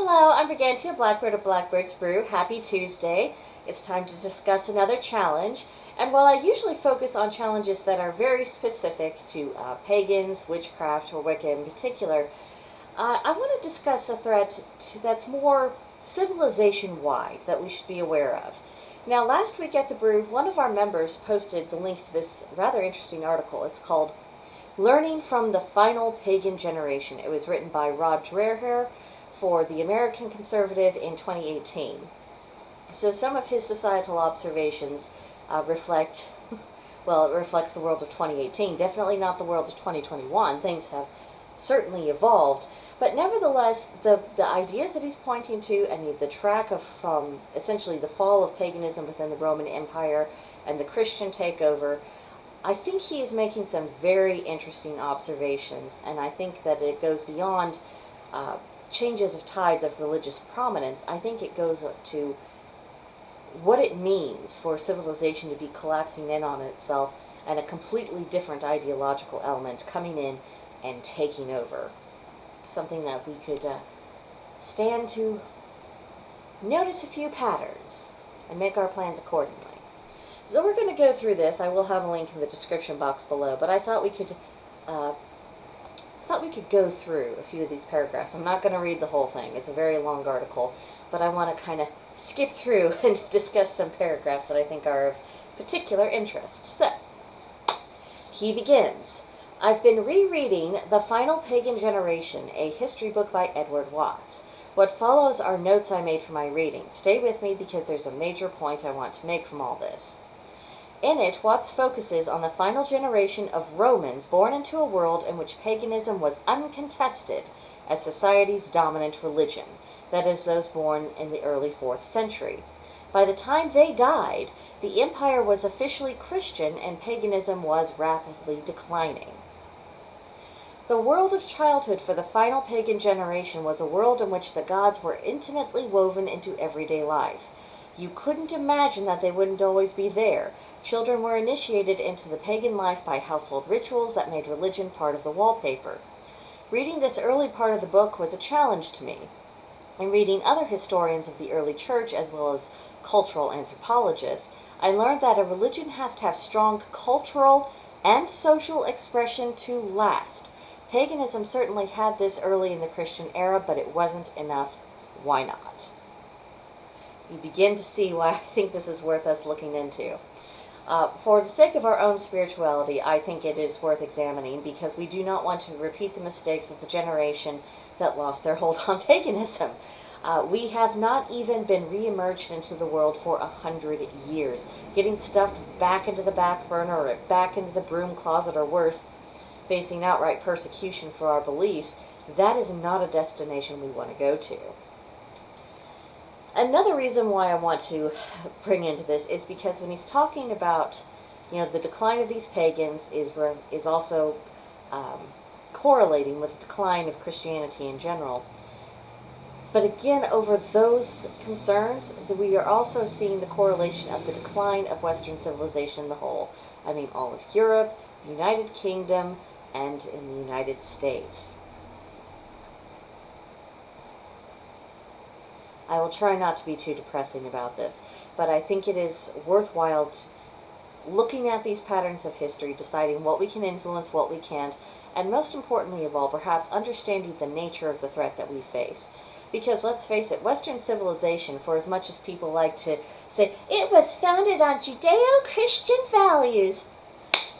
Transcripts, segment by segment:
Hello, I'm Brigantia, Blackbird of Blackbird's Brew. Happy Tuesday. It's time to discuss another challenge. And while I usually focus on challenges that are very specific to pagans, witchcraft, or Wicca in particular, I want to discuss a threat that's more civilization-wide that we should be aware of. Now, last week at the Brew, one of our members posted the link to this rather interesting article. It's called Learning from the Final Pagan Generation. It was written by Rod Dreher for the American Conservative in 2018. So some of his societal observations reflect, well, it reflects the world of 2018, definitely not the world of 2021. Things have certainly evolved, but nevertheless, the ideas that he's pointing to and the track of from essentially the fall of paganism within the Roman Empire and the Christian takeover, I think he is making some very interesting observations, and I think that it goes beyond changes of tides of religious prominence. I think it goes to what it means for civilization to be collapsing in on itself and a completely different ideological element coming in and taking over. Something that we could stand to notice a few patterns and make our plans accordingly. So we're going to go through this. I will have a link in the description box below, but I thought we could go through a few of these paragraphs. I'm not going to read the whole thing. It's a very long article, but I want to kind of skip through and discuss some paragraphs that I think are of particular interest. So, he begins. I've been rereading The Final Pagan Generation, a history book by Edward Watts. What follows are notes I made for my reading. Stay with me because there's a major point I want to make from all this. In it, Watts focuses on the final generation of Romans born into a world in which paganism was uncontested as society's dominant religion, that is, those born in the early 4th century. By the time they died, the empire was officially Christian and paganism was rapidly declining. The world of childhood for the final pagan generation was a world in which the gods were intimately woven into everyday life. You couldn't imagine that they wouldn't always be there. Children were initiated into the pagan life by household rituals that made religion part of the wallpaper. Reading this early part of the book was a challenge to me. In reading other historians of the early church, as well as cultural anthropologists, I learned that a religion has to have strong cultural and social expression to last. Paganism certainly had this early in the Christian era, but it wasn't enough. Why not? You begin to see why I think this is worth us looking into. For the sake of our own spirituality, I think it is worth examining because we do not want to repeat the mistakes of the generation that lost their hold on paganism. We have not even been re-emerged into the world for 100 years. Getting stuffed back into the back burner or back into the broom closet or worse, facing outright persecution for our beliefs, that is not a destination we want to go to. Another reason why I want to bring into this is because when he's talking about, the decline of these pagans is also correlating with the decline of Christianity in general. But again, over those concerns, we are also seeing the correlation of the decline of Western civilization in the whole. I mean, all of Europe, the United Kingdom, and in the United States. I will try not to be too depressing about this, but I think it is worthwhile looking at these patterns of history, deciding what we can influence, what we can't, and most importantly of all, perhaps understanding the nature of the threat that we face. Because let's face it, Western civilization, for as much as people like to say, it was founded on Judeo-Christian values.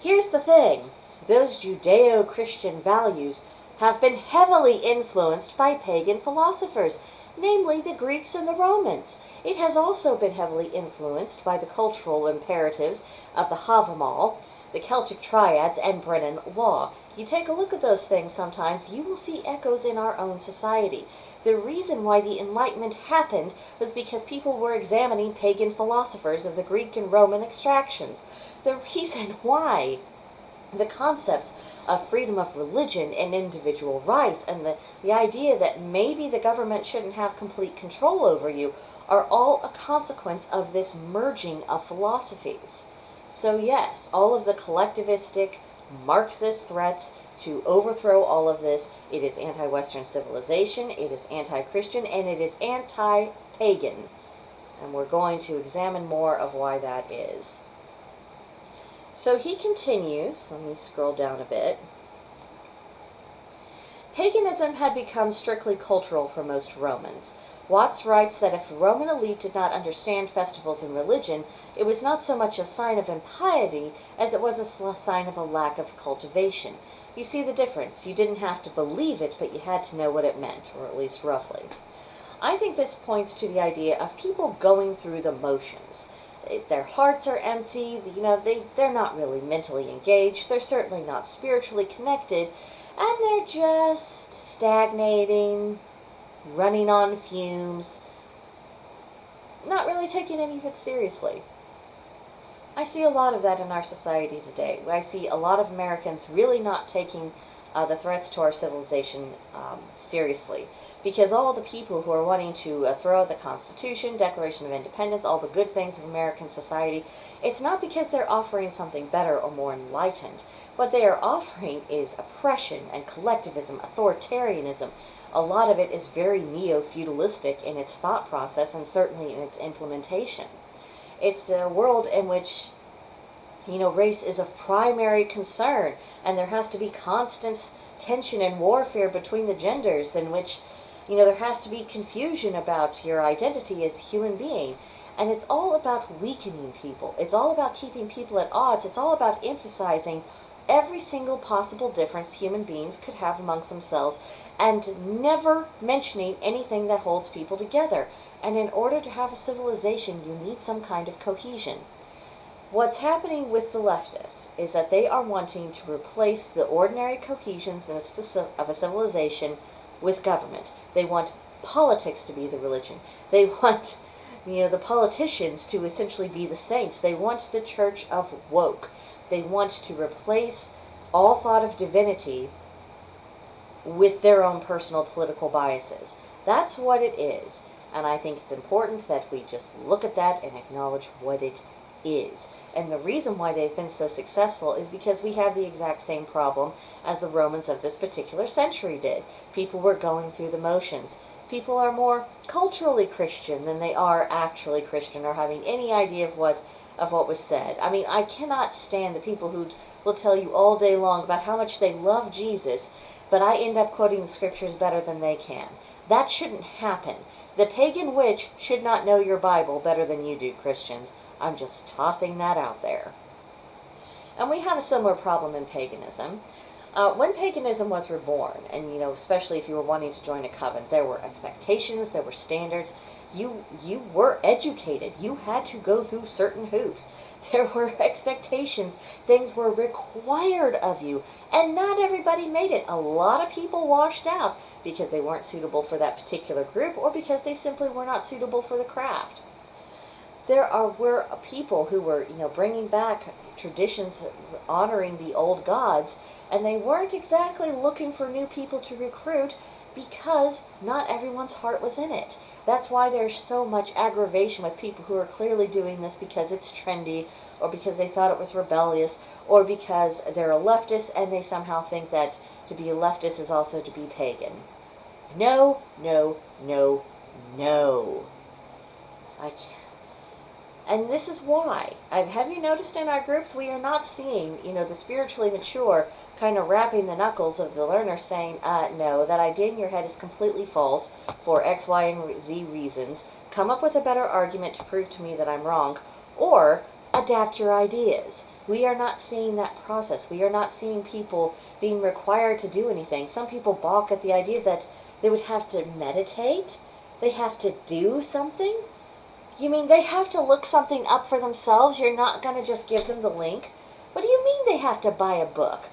Here's the thing. Those Judeo-Christian values have been heavily influenced by pagan philosophers, namely the Greeks and the Romans. It has also been heavily influenced by the cultural imperatives of the Havamal, the Celtic Triads, and Brennan law. You take a look at those things sometimes, you will see echoes in our own society. The reason why the Enlightenment happened was because people were examining pagan philosophers of the Greek and Roman extractions. The reason why the concepts of freedom of religion and individual rights and the idea that maybe the government shouldn't have complete control over you are all a consequence of this merging of philosophies. So yes, all of the collectivistic, Marxist threats to overthrow all of this. It is anti-Western civilization, it is anti-Christian, and it is anti-pagan. And we're going to examine more of why that is. So he continues, let me scroll down a bit. Paganism had become strictly cultural for most Romans. Watts writes that if the Roman elite did not understand festivals and religion, it was not so much a sign of impiety as it was a sign of a lack of cultivation. You see the difference. You didn't have to believe it, but you had to know what it meant, or at least roughly. I think this points to the idea of people going through the motions. Their hearts are empty, they're not really mentally engaged, they're certainly not spiritually connected, and they're just stagnating, running on fumes, not really taking any of it seriously. I see a lot of that in our society today. I see a lot of Americans really not taking the threats to our civilization seriously, because all the people who are wanting to throw out the Constitution, Declaration of Independence, all the good things of American society, it's not because they're offering something better or more enlightened. What they are offering is oppression and collectivism, authoritarianism. A lot of it is very neo-feudalistic in its thought process and certainly in its implementation. It's a world in which race is of primary concern, and there has to be constant tension and warfare between the genders, in which, there has to be confusion about your identity as a human being. And it's all about weakening people. It's all about keeping people at odds. It's all about emphasizing every single possible difference human beings could have amongst themselves, and never mentioning anything that holds people together. And in order to have a civilization, you need some kind of cohesion. What's happening with the leftists is that they are wanting to replace the ordinary cohesions of a civilization with government. They want politics to be the religion. They want, the politicians to essentially be the saints. They want the church of woke. They want to replace all thought of divinity with their own personal political biases. That's what it is. And I think it's important that we just look at that and acknowledge what it is. And the reason why they've been so successful is because we have the exact same problem as the Romans of this particular century did. People were going through the motions. People are more culturally Christian than they are actually Christian or having any idea of what was said. I mean, I cannot stand the people who will tell you all day long about how much they love Jesus, but I end up quoting the scriptures better than they can. That shouldn't happen. The pagan witch should not know your Bible better than you do, Christians. I'm just tossing that out there. And we have a similar problem in paganism. When paganism was reborn, and especially if you were wanting to join a coven, there were expectations, there were standards. You were educated. You had to go through certain hoops. There were expectations. Things were required of you, and not everybody made it. A lot of people washed out because they weren't suitable for that particular group, or because they simply were not suitable for the craft. Were people who were, bringing back traditions honoring the old gods, and they weren't exactly looking for new people to recruit because not everyone's heart was in it. That's why there's so much aggravation with people who are clearly doing this because it's trendy, or because they thought it was rebellious, or because they're a leftist and they somehow think that to be a leftist is also to be pagan. No, no, no, no. I can't. And this is why. Have you noticed in our groups we are not seeing, the spiritually mature kind of rapping the knuckles of the learner saying, no, that idea in your head is completely false for X, Y, and Z reasons. Come up with a better argument to prove to me that I'm wrong, or adapt your ideas. We are not seeing that process. We are not seeing people being required to do anything. Some people balk at the idea that they would have to meditate. They have to do something. You mean they have to look something up for themselves? You're not going to just give them the link? What do you mean they have to buy a book?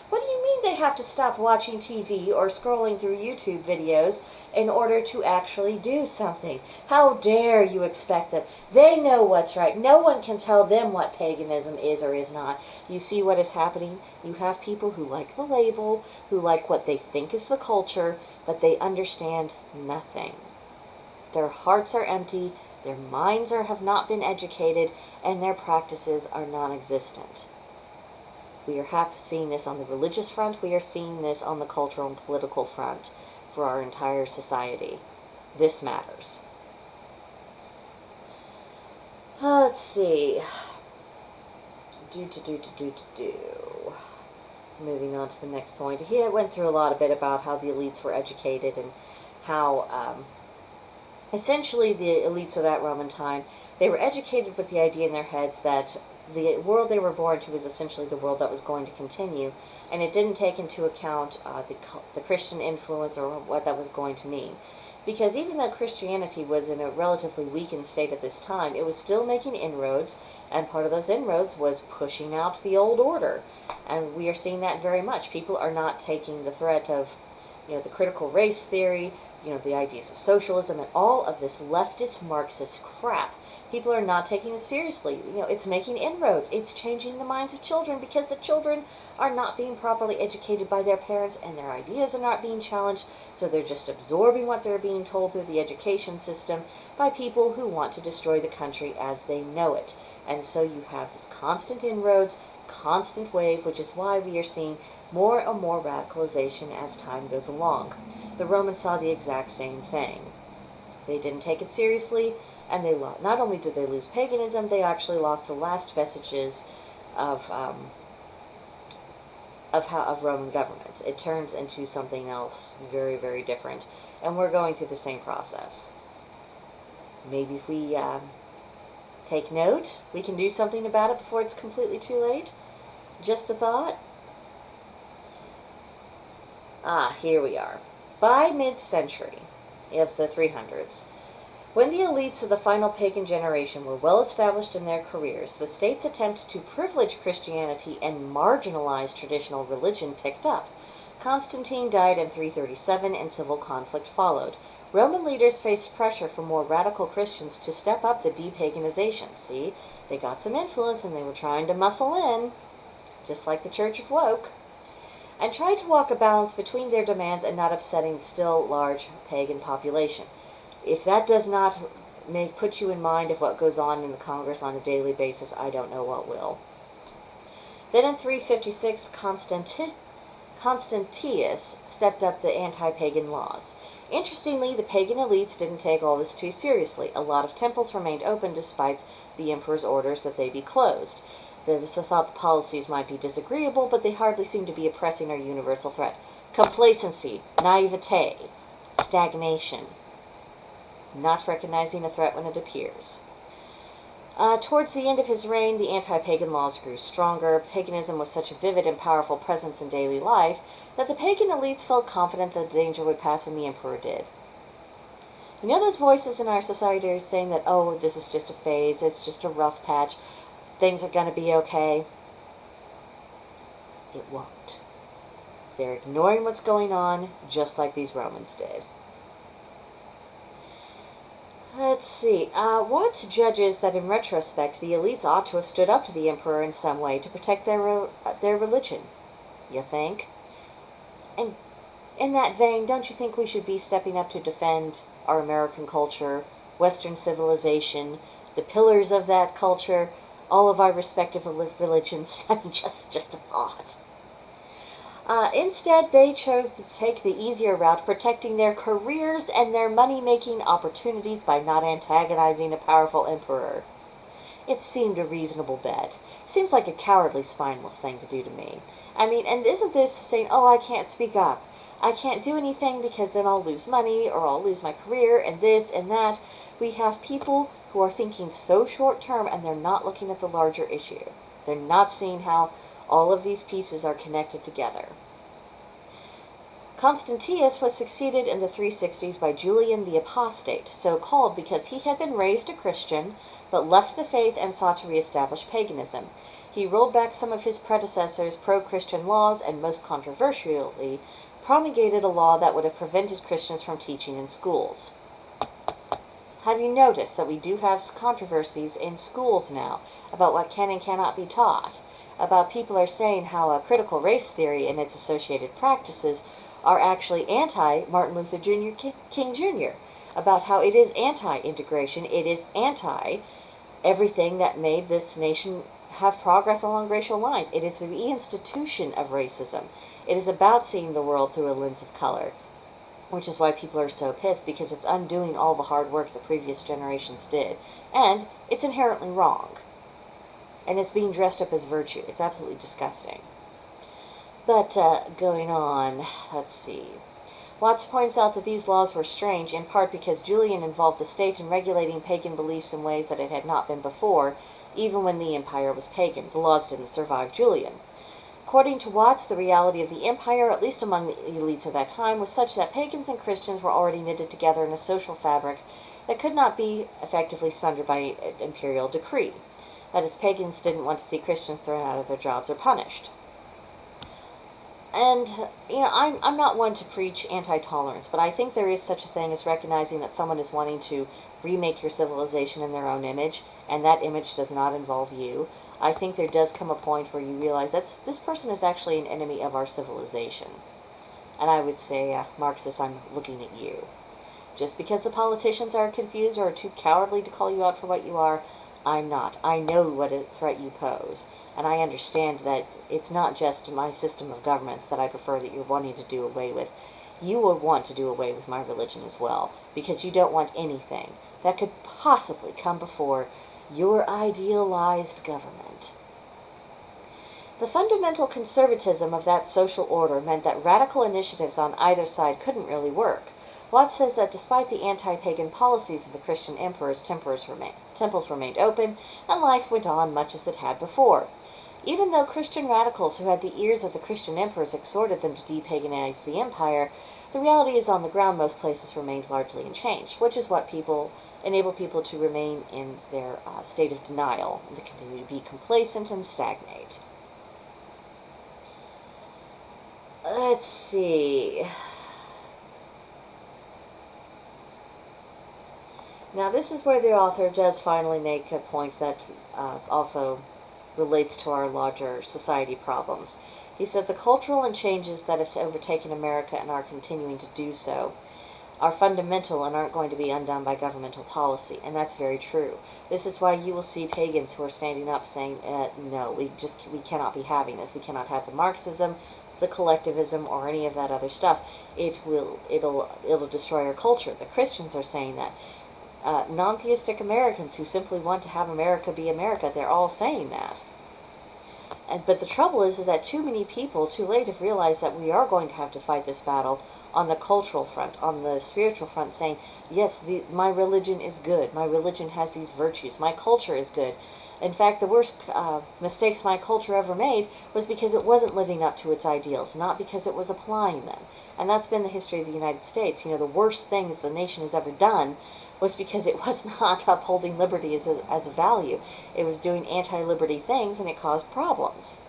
What do you mean they have to stop watching TV or scrolling through YouTube videos in order to actually do something? How dare you expect them? They know what's right. No one can tell them what paganism is or is not. You see what is happening? You have people who like the label, who like what they think is the culture, but they understand nothing. Their hearts are empty. Their minds have not been educated, and their practices are non-existent. We are seeing this on the religious front. We are seeing this on the cultural and political front for our entire society. This matters. Let's see. Moving on to the next point. He went through a lot bit about how the elites were educated and how essentially the elites of that Roman time, they were educated with the idea in their heads that the world they were born to was essentially the world that was going to continue, and it didn't take into account the Christian influence or what that was going to mean. Because even though Christianity was in a relatively weakened state at this time, it was still making inroads, and part of those inroads was pushing out the old order. And we are seeing that very much. People are not taking the threat of, the critical race theory, the ideas of socialism, and all of this leftist Marxist crap. People are not taking it seriously. It's making inroads. It's changing the minds of children because the children are not being properly educated by their parents and their ideas are not being challenged, so they're just absorbing what they're being told through the education system by people who want to destroy the country as they know it. And so you have this constant inroads, constant wave, which is why we are seeing more and more radicalization as time goes along. The Romans saw the exact same thing. They didn't take it seriously, and they not only did they lose paganism, they actually lost the last vestiges of Roman government. It turned into something else very, very different, and we're going through the same process. Maybe if we take note, we can do something about it before it's completely too late. Just a thought. Here we are. By mid-century of the 300s, when the elites of the final pagan generation were well established in their careers, the state's attempt to privilege Christianity and marginalize traditional religion picked up. Constantine died in 337 and civil conflict followed. Roman leaders faced pressure from more radical Christians to step up the depaganization. See, they got some influence and they were trying to muscle in, just like the Church of Woke, and tried to walk a balance between their demands and not upsetting the still large pagan population. If that does not put you in mind of what goes on in the Congress on a daily basis, I don't know what will. Then in 356, Constantius stepped up the anti-pagan laws. Interestingly, the pagan elites didn't take all this too seriously. A lot of temples remained open despite the emperor's orders that they be closed. There was the thought the policies might be disagreeable, but they hardly seemed to be a pressing or universal threat. Complacency, naivete, stagnation, not recognizing a threat when it appears. Towards the end of his reign, the anti-pagan laws grew stronger. Paganism was such a vivid and powerful presence in daily life that the pagan elites felt confident that the danger would pass when the emperor did. You know those voices in our society are saying that, oh, this is just a phase, it's just a rough patch, things are going to be okay? It won't. They're ignoring what's going on, just like these Romans did. Let's see. What judges that in retrospect the elites ought to have stood up to the emperor in some way to protect their religion? You think? And in that vein, don't you think we should be stepping up to defend our American culture, Western civilization, the pillars of that culture, all of our respective religions? I mean, just a thought. Instead, they chose to take the easier route, protecting their careers and their money-making opportunities by not antagonizing a powerful emperor. It seemed a reasonable bet. Seems like a cowardly, spineless thing to do to me. I mean, and isn't this saying, oh, I can't speak up, I can't do anything because then I'll lose money or I'll lose my career and this and that? We have people who are thinking so short-term and they're not looking at the larger issue. They're not seeing how all of these pieces are connected together. Constantius was succeeded in the 360s by Julian the Apostate, so called because he had been raised a Christian, but left the faith and sought to reestablish paganism. He rolled back some of his predecessors' pro-Christian laws and, most controversially, promulgated a law that would have prevented Christians from teaching in schools. Have you noticed that we do have controversies in schools now about what can and cannot be taught? About people are saying how a critical race theory and its associated practices are actually anti-Martin Luther King Jr., about how it is anti-integration, it is anti-everything that made this nation have progress along racial lines. It is the reinstitution of racism. It is about seeing the world through a lens of color, which is why people are so pissed, because it's undoing all the hard work the previous generations did. And it's inherently wrong. And it's being dressed up as virtue. It's absolutely disgusting. But going on, let's see. Watts points out that these laws were strange, in part because Julian involved the state in regulating pagan beliefs in ways that it had not been before, even when the empire was pagan. The laws didn't survive Julian. According to Watts, the reality of the empire, at least among the elites of that time, was such that pagans and Christians were already knitted together in a social fabric that could not be effectively sundered by imperial decree. That is, pagans didn't want to see Christians thrown out of their jobs or punished. And, I'm not one to preach anti-tolerance, but I think there is such a thing as recognizing that someone is wanting to remake your civilization in their own image, and that image does not involve you. I think there does come a point where you realize that this person is actually an enemy of our civilization. And I would say, Marxist, I'm looking at you. Just because the politicians are confused or are too cowardly to call you out for what you are, I'm not. I know what a threat you pose. And I understand that it's not just my system of governments that I prefer that you're wanting to do away with. You would want to do away with my religion as well, because you don't want anything that could possibly come before your idealized government. The fundamental conservatism of that social order meant that radical initiatives on either side couldn't really work. Watts says that despite the anti-pagan policies of the Christian emperors, temples remained open, and life went on much as it had before. Even though Christian radicals who had the ears of the Christian emperors exhorted them to depaganize the empire, the reality is on the ground most places remained largely unchanged, which is what enabled people to remain in their state of denial and to continue to be complacent and stagnate. Let's see. Now, this is where the author does finally make a point that also relates to our larger society problems. He said the cultural and changes that have overtaken America and are continuing to do so are fundamental and aren't going to be undone by governmental policy, and that's very true. This is why you will see pagans who are standing up saying, no, we cannot be having this. We cannot have the Marxism, the collectivism, or any of that other stuff. It'll destroy our culture. The Christians are saying that. Non-theistic Americans who simply want to have America be America, they're all saying that. But the trouble is that too many people too late have realized that we are going to have to fight this battle on the cultural front, on the spiritual front, saying, yes, my religion is good, my religion has these virtues, my culture is good. In fact, the worst mistakes my culture ever made was because it wasn't living up to its ideals, not because it was applying them. And that's been the history of the United States. The worst things the nation has ever done was because it was not upholding liberty as a value. It was doing anti-liberty things, and it caused problems.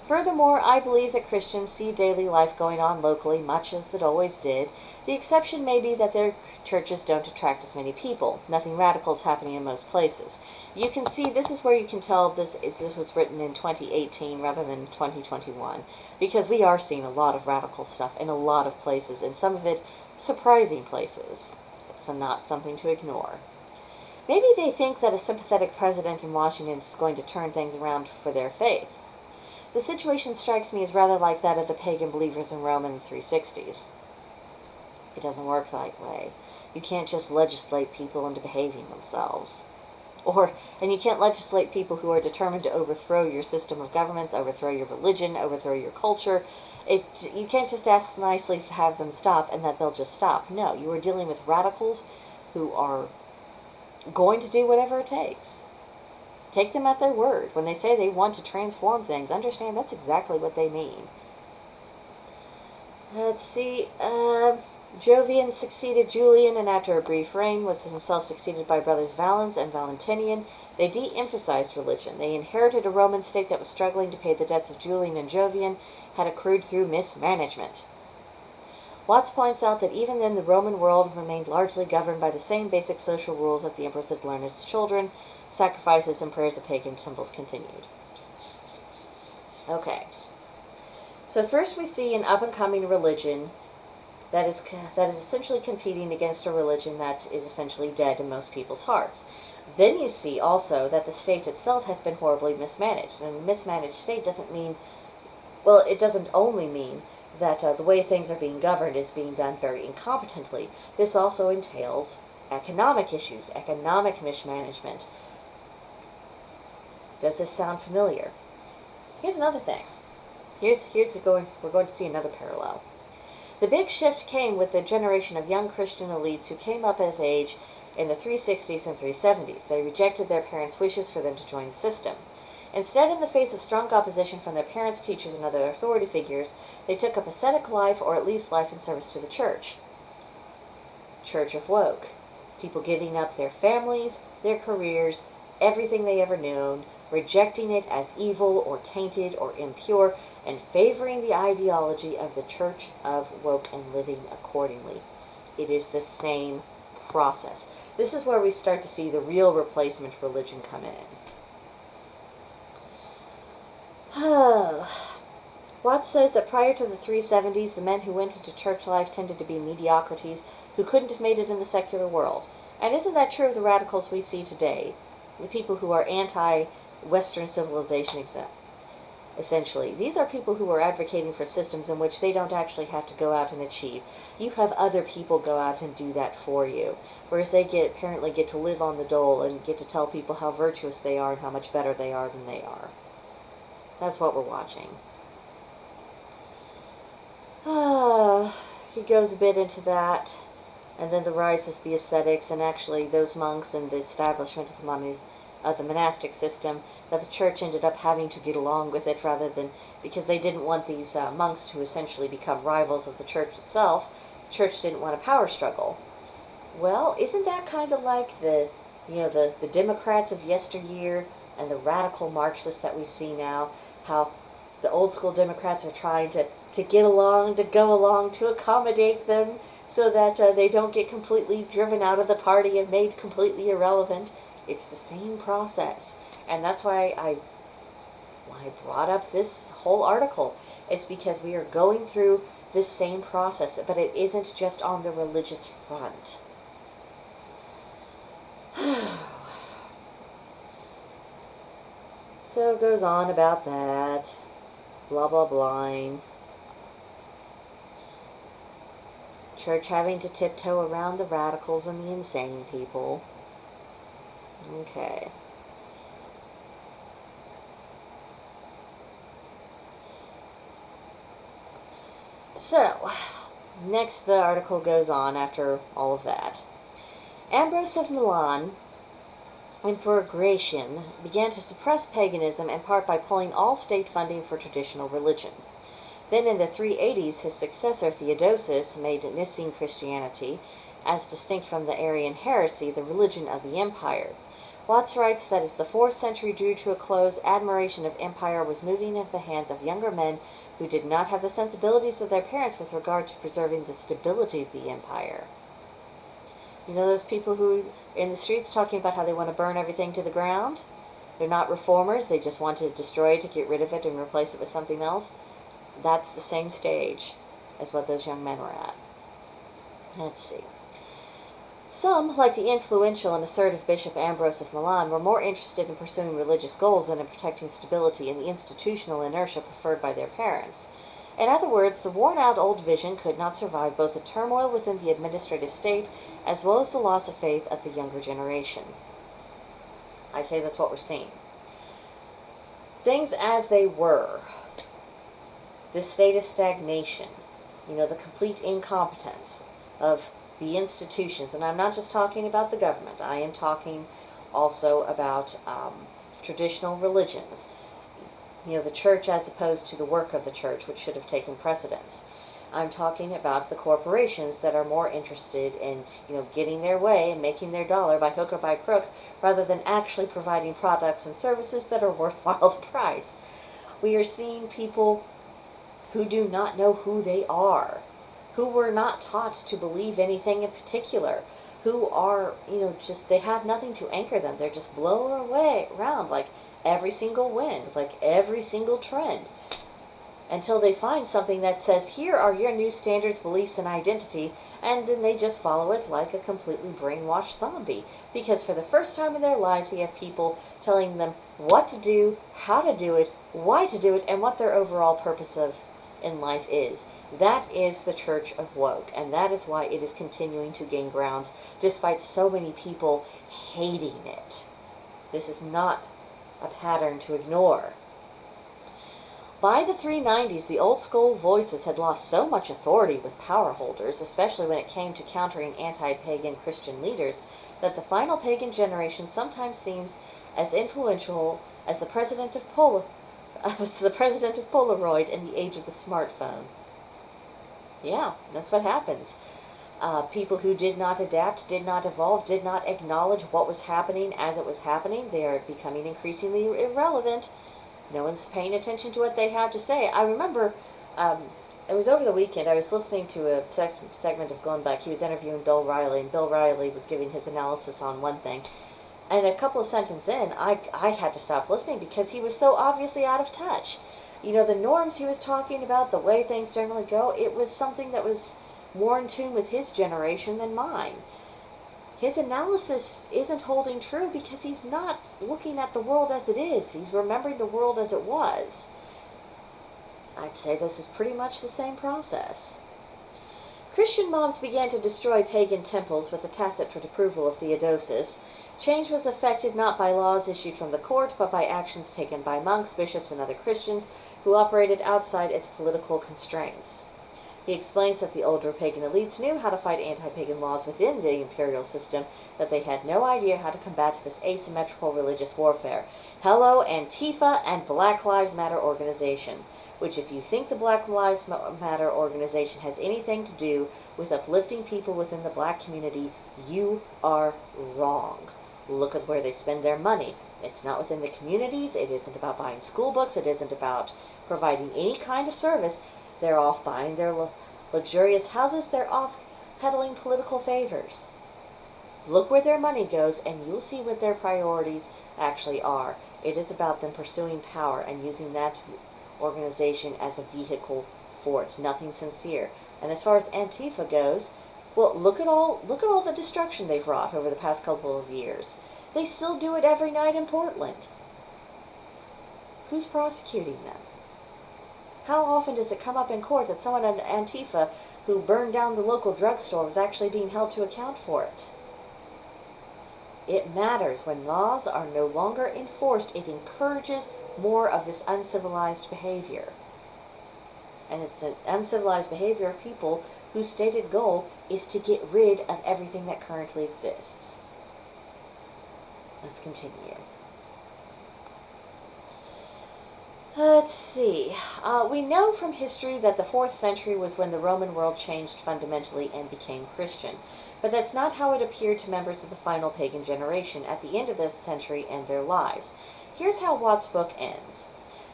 Furthermore, I believe that Christians see daily life going on locally, much as it always did. The exception may be that their churches don't attract as many people. Nothing radical is happening in most places. You can see, this is where you can tell this was written in 2018 rather than 2021, because we are seeing a lot of radical stuff in a lot of places, and some of it surprising places. It's not something to ignore. Maybe they think that a sympathetic president in Washington is going to turn things around for their faith. The situation strikes me as rather like that of the pagan believers in Rome in the 360s. It doesn't work that way. You can't just legislate people into behaving themselves. And you can't legislate people who are determined to overthrow your system of governments, overthrow your religion, overthrow your culture. You can't just ask nicely to have them stop and that they'll just stop. No, you are dealing with radicals who are going to do whatever it takes. Take them at their word. When they say they want to transform things, understand that's exactly what they mean. Let's see. Jovian succeeded Julian, and after a brief reign was himself succeeded by brothers Valens and Valentinian. They de-emphasized religion. They inherited a Roman state that was struggling to pay the debts of Julian and Jovian, had accrued through mismanagement. Watts points out that even then the Roman world remained largely governed by the same basic social rules that the emperors had learned as children. Sacrifices and prayers of pagan temples continued. Okay. So first we see an up-and-coming religion that is essentially competing against a religion that is essentially dead in most people's hearts. Then you see also that the state itself has been horribly mismanaged. And a mismanaged state doesn't mean, well, it doesn't only mean that the way things are being governed is being done very incompetently. This also entails economic issues, economic mismanagement. Does this sound familiar? Here's another thing. We're going to see another parallel. The big shift came with the generation of young Christian elites who came up of age in the 360s and 370s. They rejected their parents' wishes for them to join the system. Instead, in the face of strong opposition from their parents, teachers, and other authority figures, they took up ascetic life, or at least life in service to the church. Church of Woke. People giving up their families, their careers, everything they ever known, rejecting it as evil or tainted or impure, and favoring the ideology of the Church of Woke and living accordingly. It is the same process. This is where we start to see the real replacement religion come in. Watts says that prior to the 370s, the men who went into church life tended to be mediocrities who couldn't have made it in the secular world. And isn't that true of the radicals we see today? The people who are anti-Western civilization, essentially. These are people who are advocating for systems in which they don't actually have to go out and achieve. You have other people go out and do that for you. Whereas they apparently get to live on the dole and get to tell people how virtuous they are and how much better they are than they are. That's what we're watching. He goes a bit into that, and then the rise of the ascetics, and actually those monks and the establishment of the monastic system, that the church ended up having to get along with it rather than, because they didn't want these monks to essentially become rivals of the church itself. The church didn't want a power struggle. Well, isn't that kind of like the Democrats of yesteryear and the radical Marxists that we see now? How the old school Democrats are trying to get along, to go along, to accommodate them so that they don't get completely driven out of the party and made completely irrelevant. It's the same process. And that's why I brought up this whole article. It's because we are going through this same process, but it isn't just on the religious front. So it goes on about that. Blah, blah, blah. Church having to tiptoe around the radicals and the insane people. Okay. So, next the article goes on after all of that. Ambrose of Milan, Emperor Gratian, began to suppress paganism in part by pulling all state funding for traditional religion. Then in the 380s, his successor Theodosius made Nicene Christianity, as distinct from the Arian heresy, the religion of the empire. Watts writes that as the 4th century drew to a close, admiration of empire was moving into the hands of younger men who did not have the sensibilities of their parents with regard to preserving the stability of the empire. You know those people who are in the streets talking about how they want to burn everything to the ground? They're not reformers, they just want to destroy it, to get rid of it and replace it with something else. That's the same stage as what those young men were at. Let's see. Some, like the influential and assertive Bishop Ambrose of Milan, were more interested in pursuing religious goals than in protecting stability and the institutional inertia preferred by their parents. In other words, the worn-out old vision could not survive both the turmoil within the administrative state as well as the loss of faith of the younger generation. I say that's what we're seeing. Things as they were. This state of stagnation, the complete incompetence of the institutions, and I'm not just talking about the government, I am talking also about traditional religions, the church as opposed to the work of the church, which should have taken precedence. I'm talking about the corporations that are more interested in, getting their way and making their dollar by hook or by crook, rather than actually providing products and services that are worthwhile the price. We are seeing people who do not know who they are, who were not taught to believe anything in particular, who are, they have nothing to anchor them. They're just blown away around like every single wind, like every single trend. until they find something that says, here are your new standards, beliefs, and identity, and then they just follow it like a completely brainwashed zombie. Because for the first time in their lives, we have people telling them what to do, how to do it, why to do it, and what their overall purpose of in life is. That is the Church of Woke, and that is why it is continuing to gain grounds despite so many people hating it. This is not a pattern to ignore. By the 390s, the old school voices had lost so much authority with power holders, especially when it came to countering anti-pagan Christian leaders, that the final pagan generation sometimes seems as influential as the president of Polaroid in the age of the smartphone. Yeah, that's what happens. People who did not adapt, did not evolve, did not acknowledge what was happening as it was happening, they are becoming increasingly irrelevant. No one's paying attention to what they have to say. I remember, it was over the weekend, I was listening to a segment of Glenn Beck. He was interviewing Bill Riley, and Bill Riley was giving his analysis on one thing. And a couple of sentences in, I had to stop listening because he was so obviously out of touch. You know, the norms he was talking about, the way things generally go, it was something that was more in tune with his generation than mine. His analysis isn't holding true because he's not looking at the world as it is. He's remembering the world as it was. I'd say this is pretty much the same process. Christian mobs began to destroy pagan temples with the tacit approval of Theodosius. Change was effected not by laws issued from the court, but by actions taken by monks, bishops, and other Christians who operated outside its political constraints. He explains that the older pagan elites knew how to fight anti-pagan laws within the imperial system, but they had no idea how to combat this asymmetrical religious warfare. Hello, Antifa and Black Lives Matter organization, which if you think the Black Lives Matter organization has anything to do with uplifting people within the black community, you are wrong. Look at where they spend their money. It's not within the communities. It isn't about buying school books. It isn't about providing any kind of service. They're off buying their luxurious houses. They're off peddling political favors. Look where their money goes, and you'll see what their priorities actually are. It is about them pursuing power and using that organization as a vehicle for it. Nothing sincere. And as far as Antifa goes, well, look at all the destruction they've wrought over the past couple of years. They still do it every night in Portland. Who's prosecuting them? How often does it come up in court that someone in Antifa who burned down the local drugstore was actually being held to account for it? It matters. When laws are no longer enforced, it encourages more of this uncivilized behavior. And it's an uncivilized behavior of people whose stated goal is to get rid of everything that currently exists. Let's continue. Let's see. We know from history that the 4th century was when the Roman world changed fundamentally and became Christian. But that's not how it appeared to members of the final pagan generation at the end of this century and their lives. Here's how Watt's book ends.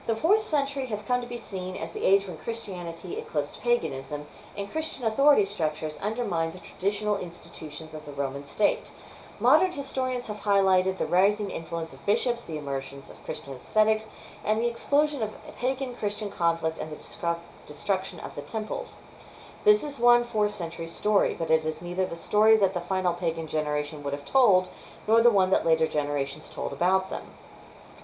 The 4th century has come to be seen as the age when Christianity eclipsed paganism, and Christian authority structures undermined the traditional institutions of the Roman state. Modern historians have highlighted the rising influence of bishops, the emergence of Christian aesthetics, and the explosion of pagan-Christian conflict and the destruction of the temples. This is one 4th century story, but it is neither the story that the final pagan generation would have told, nor the one that later generations told about them.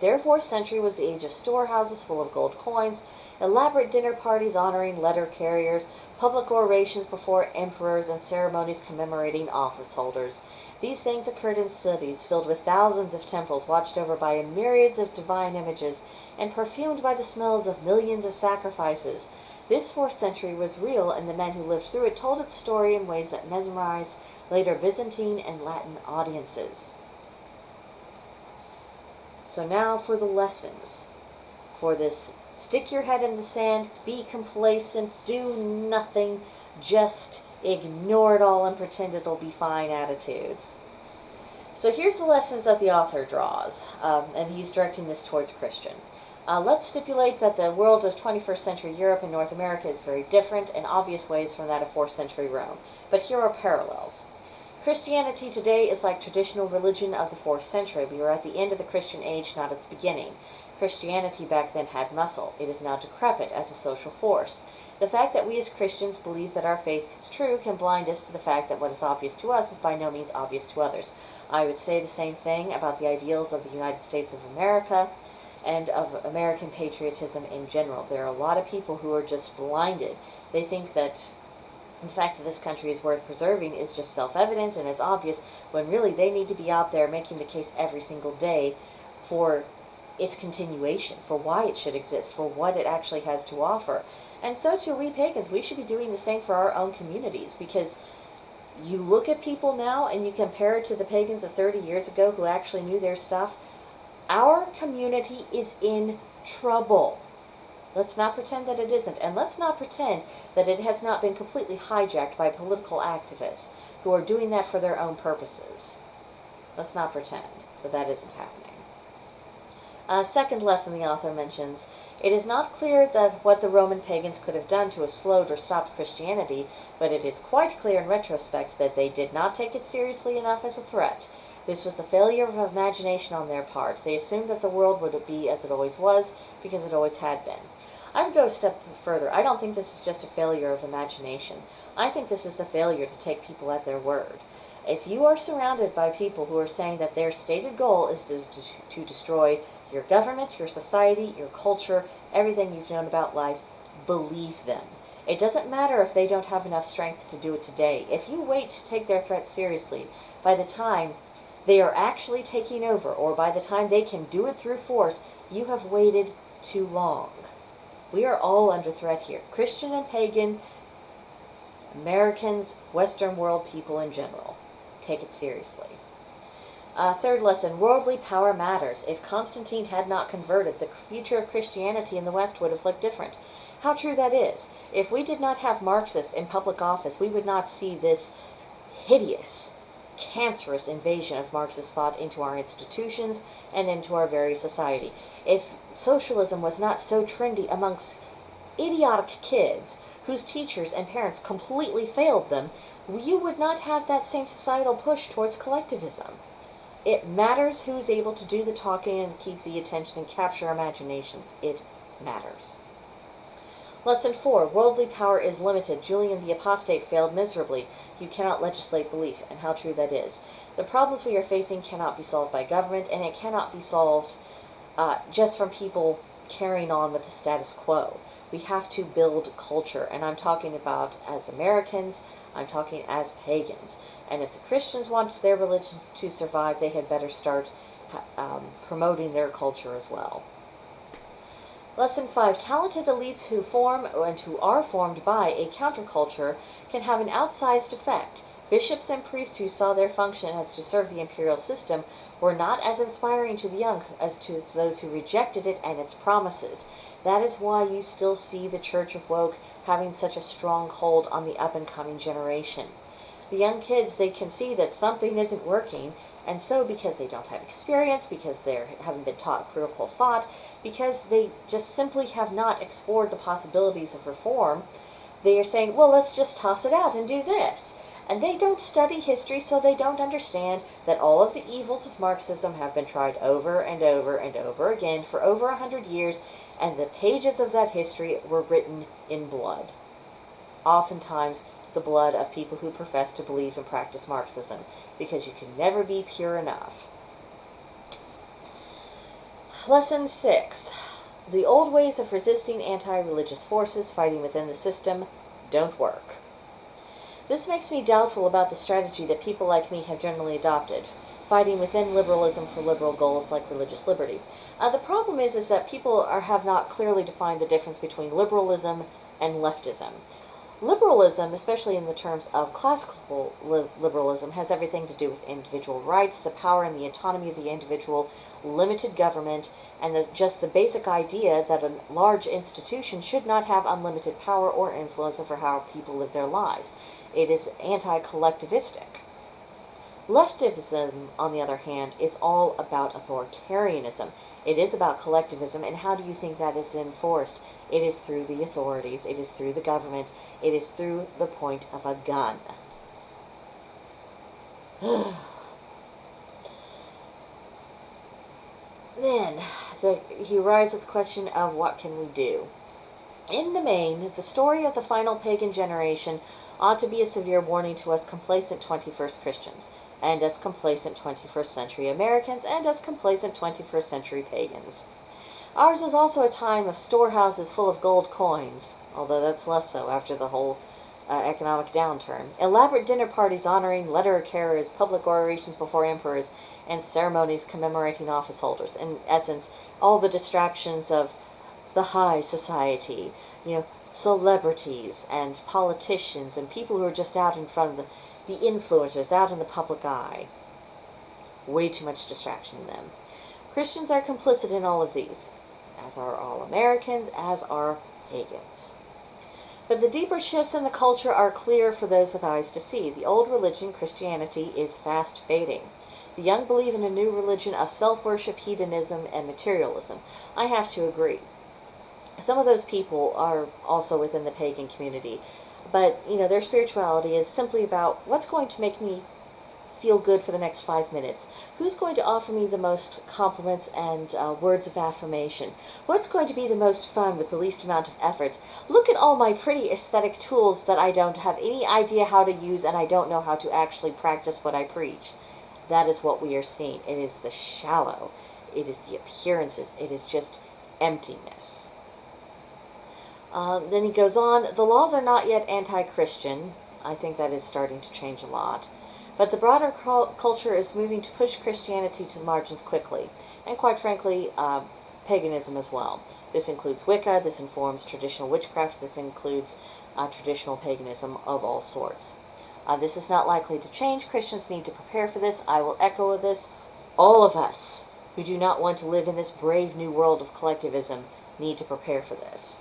Their 4th century was the age of storehouses full of gold coins, elaborate dinner parties honoring letter carriers, public orations before emperors, and ceremonies commemorating office holders. These things occurred in cities filled with thousands of temples watched over by myriads of divine images and perfumed by the smells of millions of sacrifices. This 4th century was real, and the men who lived through it told its story in ways that mesmerized later Byzantine and Latin audiences. So now for the lessons. For this stick your head in the sand, be complacent, do nothing, just ignore it all and pretend it'll be fine attitudes. So here's the lessons that the author draws, and he's directing this towards Christian. Let's stipulate that the world of 21st century Europe and North America is very different in obvious ways from that of 4th century Rome. But here are parallels. Christianity today is like traditional religion of the 4th century. We are at the end of the Christian age, not its beginning. Christianity back then had muscle. It is now decrepit as a social force. The fact that we as Christians believe that our faith is true can blind us to the fact that what is obvious to us is by no means obvious to others. I would say the same thing about the ideals of the United States of America and of American patriotism in general. There are a lot of people who are just blinded. They think that the fact that this country is worth preserving is just self-evident and is obvious, when really they need to be out there making the case every single day for its continuation, for why it should exist, for what it actually has to offer. And so too we pagans, we should be doing the same for our own communities, because you look at people now and you compare it to the pagans of 30 years ago who actually knew their stuff. Our community is in trouble. Let's not pretend that it isn't, and let's not pretend that it has not been completely hijacked by political activists who are doing that for their own purposes. Let's not pretend that that isn't happening. Second lesson the author mentions, it is not clear that what the Roman pagans could have done to have slowed or stopped Christianity, but it is quite clear in retrospect that they did not take it seriously enough as a threat. This was a failure of imagination on their part. They assumed that the world would be as it always was, because it always had been. I would go a step further. I don't think this is just a failure of imagination. I think this is a failure to take people at their word. If you are surrounded by people who are saying that their stated goal is to destroy your government, your society, your culture, everything you've known about life, believe them. It doesn't matter if they don't have enough strength to do it today. If you wait to take their threats seriously, by the time they are actually taking over, or by the time they can do it through force, you have waited too long. We are all under threat here. Christian and pagan, Americans, Western world people in general. Take it seriously. Third lesson, worldly power matters. If Constantine had not converted, the future of Christianity in the West would have looked different. How true that is. If we did not have Marxists in public office, we would not see this hideous, cancerous invasion of Marxist thought into our institutions and into our very society. If socialism was not so trendy amongst idiotic kids whose teachers and parents completely failed them, you would not have that same societal push towards collectivism. It matters who's able to do the talking and keep the attention and capture imaginations. It matters. Lesson 4. Worldly power is limited. Julian the Apostate failed miserably. You cannot legislate belief, and how true that is. The problems we are facing cannot be solved by government, and it cannot be solved just from people carrying on with the status quo. We have to build culture, and I'm talking about as Americans, I'm talking as pagans. And if the Christians want their religions to survive, they had better start promoting their culture as well. Lesson 5. Talented elites who form and who are formed by a counterculture can have an outsized effect. Bishops and priests who saw their function as to serve the imperial system were not as inspiring to the young as to those who rejected it and its promises. That is why you still see the Church of Woke having such a strong hold on the up-and-coming generation. The young kids, they can see that something isn't working, and so because they don't have experience, because they haven't been taught critical thought, because they just simply have not explored the possibilities of reform, they are saying, well, let's just toss it out and do this. And they don't study history, so they don't understand that all of the evils of Marxism have been tried over and over and over again for over 100 years, and the pages of that history were written in blood. Oftentimes, the blood of people who profess to believe and practice Marxism, because you can never be pure enough. Lesson 6. The old ways of resisting anti-religious forces fighting within the system don't work. This makes me doubtful about the strategy that people like me have generally adopted, fighting within liberalism for liberal goals like religious liberty. The problem is that people have not clearly defined the difference between liberalism and leftism. Liberalism, especially in the terms of classical liberalism, has everything to do with individual rights, the power and the autonomy of the individual, limited government, and just the basic idea that a large institution should not have unlimited power or influence over how people live their lives. It is anti-collectivistic. Leftism, on the other hand, is all about authoritarianism. It is about collectivism, and how do you think that is enforced? It is through the authorities, it is through the government, it is through the point of a gun. Then, he arrives at the question of what can we do. In the main, the story of the final pagan generation ought to be a severe warning to us complacent 21st Christians, and us complacent 21st century Americans, and us complacent 21st century pagans. Ours is also a time of storehouses full of gold coins, although that's less so after the whole economic downturn. Elaborate dinner parties honoring letter carriers, public orations before emperors, and ceremonies commemorating office holders. In essence, all the distractions of the high society, celebrities and politicians and people who are just out in front of the influencers, out in the public eye. Way too much distraction in them. Christians are complicit in all of these, as are all Americans, as are pagans. But the deeper shifts in the culture are clear for those with eyes to see. The old religion, Christianity, is fast fading. The young believe in a new religion of self-worship, hedonism, and materialism. I have to agree. Some of those people are also within the pagan community, but their spirituality is simply about what's going to make me feel good for the next 5 minutes. Who's going to offer me the most compliments and words of affirmation? What's going to be the most fun with the least amount of efforts? Look at all my pretty aesthetic tools that I don't have any idea how to use, and I don't know how to actually practice what I preach. That is what we are seeing. It is the shallow. It is the appearances. It is just emptiness. Then he goes on, the laws are not yet anti-Christian. I think that is starting to change a lot. But the broader culture is moving to push Christianity to the margins quickly. And quite frankly, paganism as well. This includes Wicca, this informs traditional witchcraft, this includes traditional paganism of all sorts. This is not likely to change. Christians need to prepare for this. I will echo this. All of us who do not want to live in this brave new world of collectivism need to prepare for this.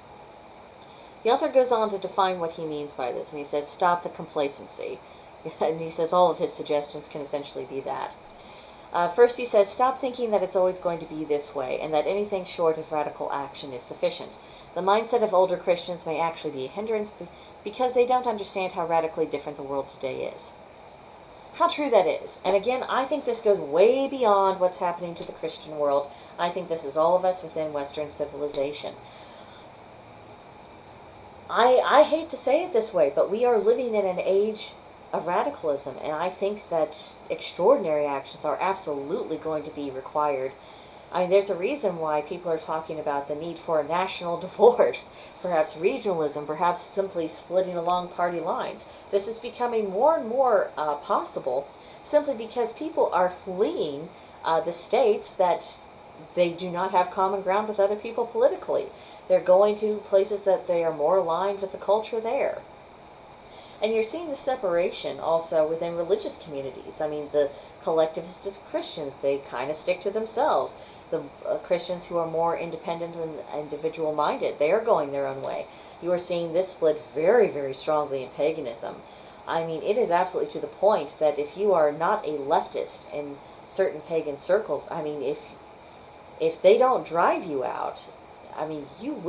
The author goes on to define what he means by this, and he says, stop the complacency. And he says all of his suggestions can essentially be that. First he says, stop thinking that it's always going to be this way, and that anything short of radical action is sufficient. The mindset of older Christians may actually be a hindrance because they don't understand how radically different the world today is. How true that is. And again, I think this goes way beyond what's happening to the Christian world. I think this is all of us within Western civilization. I hate to say it this way, but we are living in an age of radicalism, and I think that extraordinary actions are absolutely going to be required. I mean, there's a reason why people are talking about the need for a national divorce, perhaps regionalism, perhaps simply splitting along party lines. This is becoming more and more possible simply because people are fleeing the states that they do not have common ground with other people politically. They're going to places that they are more aligned with the culture there. And you're seeing the separation also within religious communities. I mean, the collectivist Christians, they kind of stick to themselves. The Christians who are more independent and individual-minded, they are going their own way. You are seeing this split very, very strongly in paganism. I mean, it is absolutely to the point that if you are not a leftist in certain pagan circles, I mean, if they don't drive you out, I mean, you've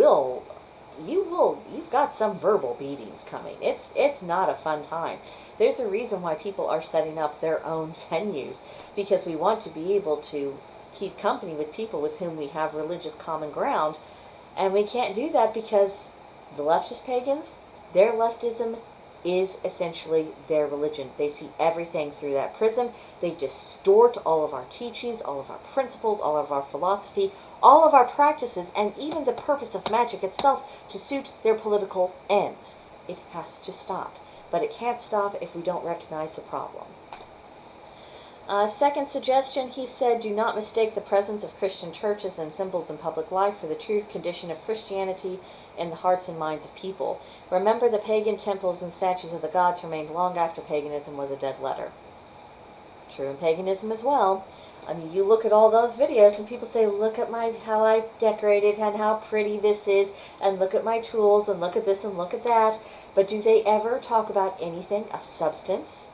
got some verbal beatings coming. It's not a fun time. There's a reason why people are setting up their own venues, because we want to be able to keep company with people with whom we have religious common ground, and we can't do that because the leftist pagans, their leftism is essentially their religion. They see everything through that prism. They distort all of our teachings, all of our principles, all of our philosophy, all of our practices, and even the purpose of magic itself to suit their political ends. It has to stop. But it can't stop if we don't recognize the problem. Second suggestion, he said, do not mistake the presence of Christian churches and symbols in public life for the true condition of Christianity in the hearts and minds of people. Remember, the pagan temples and statues of the gods remained long after paganism was a dead letter. True in paganism as well. I mean, you look at all those videos and people say, look at how I decorated and how pretty this is, and look at my tools, and look at this and look at that. But do they ever talk about anything of substance?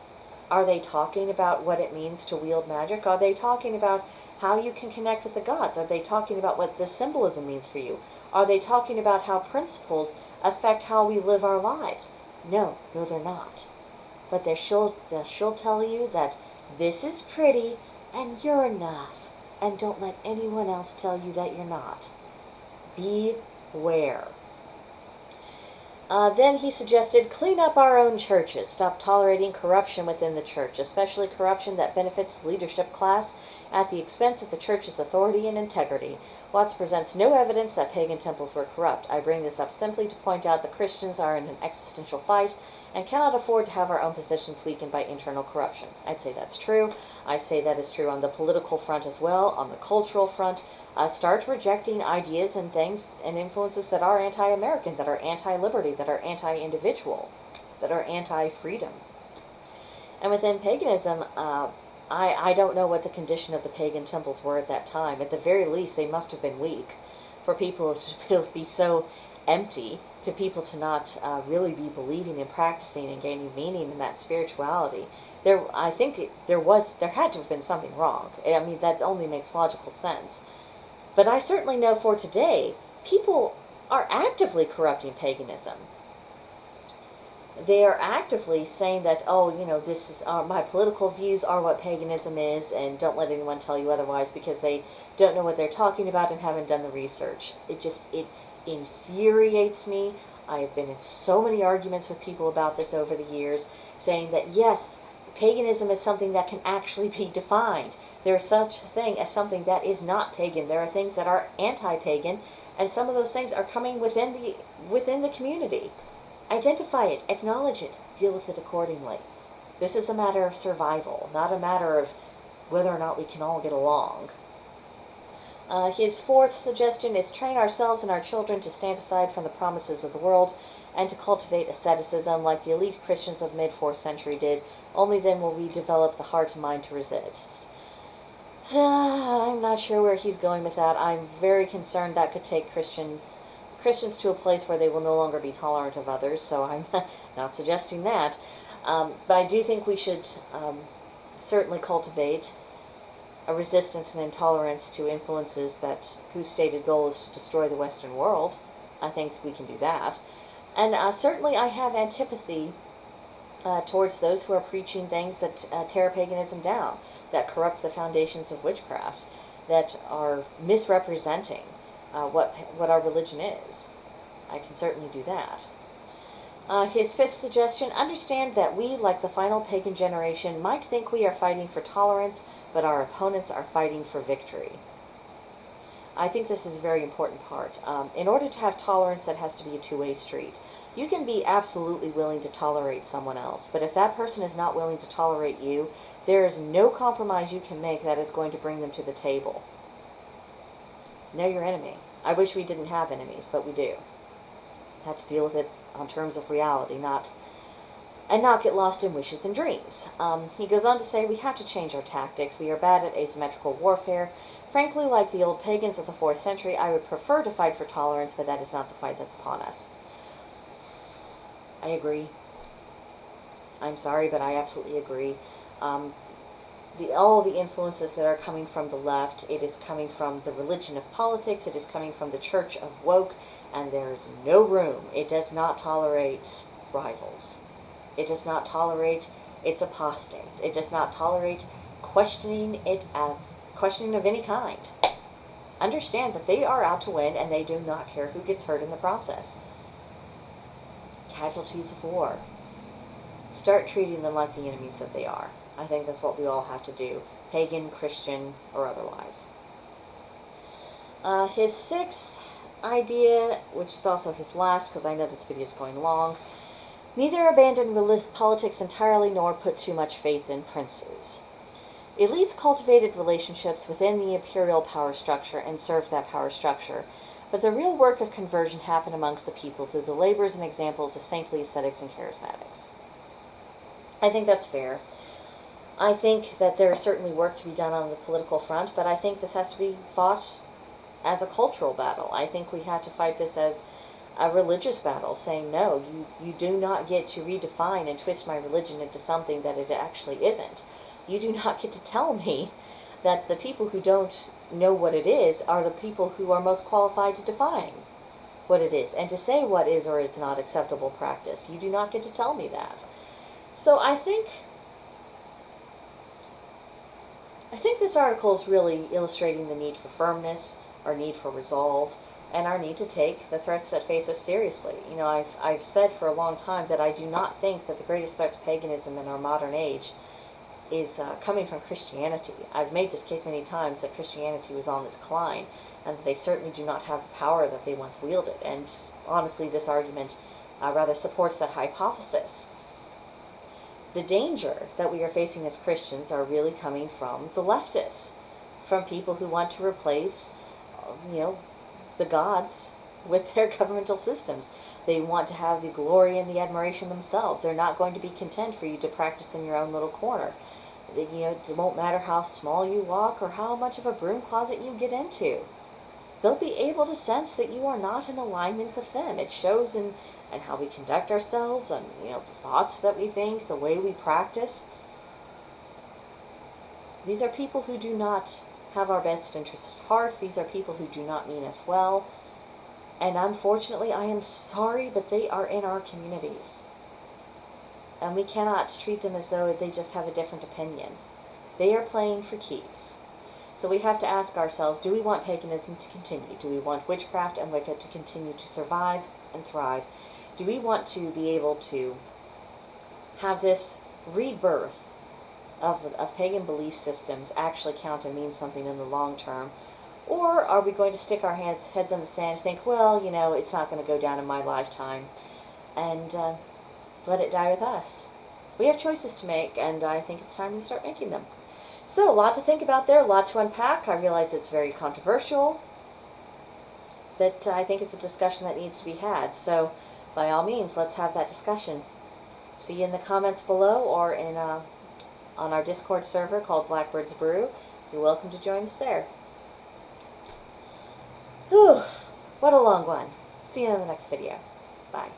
Are they talking about what it means to wield magic? Are they talking about how you can connect with the gods? Are they talking about what the symbolism means for you? Are they talking about how principles affect how we live our lives? No, they're not. But they'll tell you that this is pretty and you're enough. and don't let anyone else tell you that you're not. Beware. Then he suggested, clean up our own churches, stop tolerating corruption within the church, especially corruption that benefits the leadership class at the expense of the church's authority and integrity. Watts presents no evidence that pagan temples were corrupt. I bring this up simply to point out that Christians are in an existential fight and cannot afford to have our own positions weakened by internal corruption. I'd say that's true. I say that is true on the political front as well, on the cultural front. Start rejecting ideas and things and influences that are anti-American, that are anti-liberty, that are anti-individual, that are anti-freedom. And within paganism, I don't know what the condition of the pagan temples were at that time. At the very least, they must have been weak for people to be so empty, to people to not really be believing and practicing and gaining meaning in that spirituality. I think there had to have been something wrong. I mean, that only makes logical sense. But I certainly know for today, people are actively corrupting paganism. They are actively saying that, oh, this is my political views are what paganism is, and don't let anyone tell you otherwise, because they don't know what they're talking about and haven't done the research. It infuriates me. I have been in so many arguments with people about this over the years, saying that yes, paganism is something that can actually be defined. There is such a thing as something that is not pagan. There are things that are anti-pagan, and some of those things are coming within the community. Identify it, acknowledge it, deal with it accordingly. This is a matter of survival, not a matter of whether or not we can all get along. His fourth suggestion is train ourselves and our children to stand aside from the promises of the world and to cultivate asceticism like the elite Christians of the mid-4th century did. Only then will we develop the heart and mind to resist. I'm not sure where he's going with that. I'm very concerned that could take Christians to a place where they will no longer be tolerant of others, so I'm not suggesting that. But I do think we should certainly cultivate a resistance and intolerance to influences whose stated goal is to destroy the Western world. I think we can do that. And certainly I have antipathy towards those who are preaching things that tear paganism down, that corrupt the foundations of witchcraft, that are misrepresenting what our religion is. I can certainly do that. His fifth suggestion, understand that we, like the final pagan generation, might think we are fighting for tolerance, but our opponents are fighting for victory. I think this is a very important part. In order to have tolerance, that has to be a two-way street. You can be absolutely willing to tolerate someone else, but if that person is not willing to tolerate you, there is no compromise you can make that is going to bring them to the table. Know your enemy. I wish we didn't have enemies, but we do. Have to deal with it on terms of reality, not get lost in wishes and dreams. He goes on to say, we have to change our tactics. We are bad at asymmetrical warfare. Frankly, like the old pagans of the 4th century, I would prefer to fight for tolerance, but that is not the fight that's upon us. I agree. I'm sorry, but I absolutely agree. All the influences that are coming from the left, it is coming from the religion of politics, it is coming from the church of woke, and there is no room. It does not tolerate rivals. It does not tolerate its apostates. It does not tolerate questioning of any kind. Understand that they are out to win, and they do not care who gets hurt in the process. Casualties of war. Start treating them like the enemies that they are. I think that's what we all have to do, pagan, Christian, or otherwise. His sixth idea, which is also his last, because I know this video is going long, neither abandon politics entirely nor put too much faith in princes. Elites cultivated relationships within the imperial power structure and served that power structure, but the real work of conversion happened amongst the people through the labors and examples of saintly ascetics and charismatics. I think that's fair. I think that there is certainly work to be done on the political front, but I think this has to be fought as a cultural battle. I think we have to fight this as a religious battle, saying, no, you do not get to redefine and twist my religion into something that it actually isn't. You do not get to tell me that the people who don't know what it is are the people who are most qualified to define what it is and to say what is or is not acceptable practice. You do not get to tell me that. So I think I think this article is really illustrating the need for firmness, our need for resolve, and our need to take the threats that face us seriously. You know, I've said for a long time that I do not think that the greatest threat to paganism in our modern age is coming from Christianity. I've made this case many times that Christianity was on the decline, and that they certainly do not have the power that they once wielded. And honestly, this argument rather supports that hypothesis. The danger that we are facing as Christians are really coming from the leftists, from people who want to replace, the gods with their governmental systems. They want to have the glory and the admiration themselves. They're not going to be content for you to practice in your own little corner. It won't matter how small you walk or how much of a broom closet you get into. They'll be able to sense that you are not in alignment with them. It shows in how we conduct ourselves, and the thoughts that we think, the way we practice. These are people who do not have our best interests at heart. These are people who do not mean us well. And unfortunately, I am sorry, but they are in our communities. And we cannot treat them as though they just have a different opinion. They are playing for keeps. So we have to ask ourselves, do we want paganism to continue? Do we want witchcraft and Wicca to continue to survive and thrive? Do we want to be able to have this rebirth of pagan belief systems actually count and mean something in the long term? Or are we going to stick our heads in the sand and think, well, it's not going to go down in my lifetime, and let it die with us? We have choices to make, and I think it's time we start making them. So, a lot to think about there, a lot to unpack. I realize it's very controversial, but I think it's a discussion that needs to be had. So, by all means, let's have that discussion. See you in the comments below, or on our Discord server called Blackbird's Brew. You're welcome to join us there. Whew, what a long one. See you in the next video. Bye.